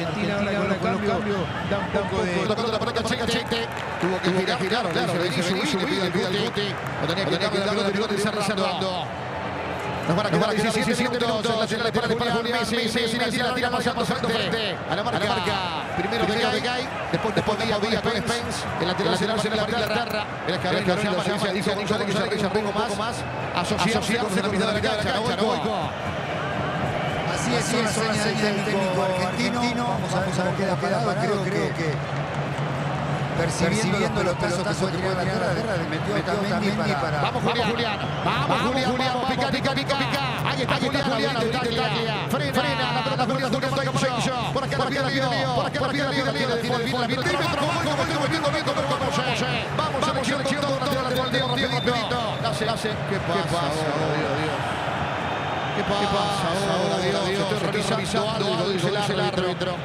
Argentina ahora con los cambios da un poco de... Tuvo que girar, claro, le pide el Guti. Lo tenía que dar el Guti, se reservando. Nos van a quedar 17 minutos. El lateral para Julián Messi. La tira más alto frente a la marca. Primero Begay. Después Spence. El lateral se la para Inglaterra. El escabel se llama. Dice González que se arriba un poco más. Asociarse con la mitad de la cancha. Así es, una señal del técnico argentino. Vamos a ver queda parado. Creo que percibiendo los pasos que puede tirar la tierra, metió Otamendi para... Vamos Julián, pica. Ahí está Julián, frena la pelota Julián, por acá la pierde el ¿Qué pasa ahora, Dios? Estoy revisando algo, dice el árbitro.